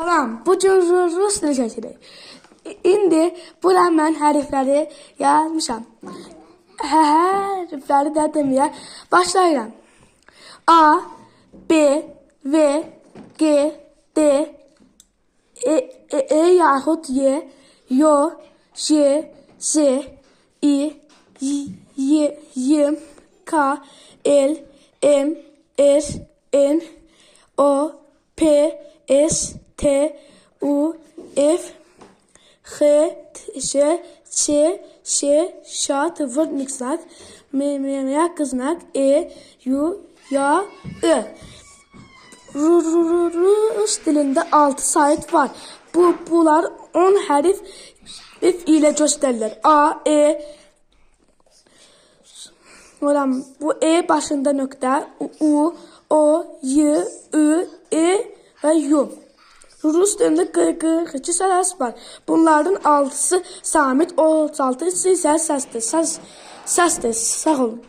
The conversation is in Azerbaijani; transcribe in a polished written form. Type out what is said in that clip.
Salam, bugün rus dili çəkirik. İndi bura mən hərfləri yazmışam. Hərfləri də deməyə başlayıram. A, B, V, G, D, yaxud Y, Yo, J, Z, I, Y, K, L, M, R, N, O, P, S, T, U, F, H, J, Ç, Ş, Ş, Tıvır, Niksak, M, Kıznak, E, U, Ya, Ö. Rus dilində 6 sayt var. Bunlar 10 hərf ilə göstərilir. A, E, bu E başında nöqtə, U, O, Y, Ü, E və U. Rus dilində 42 səs var. Bunların 6'sı samit, 36'sı isə səsdir. Sağ olun.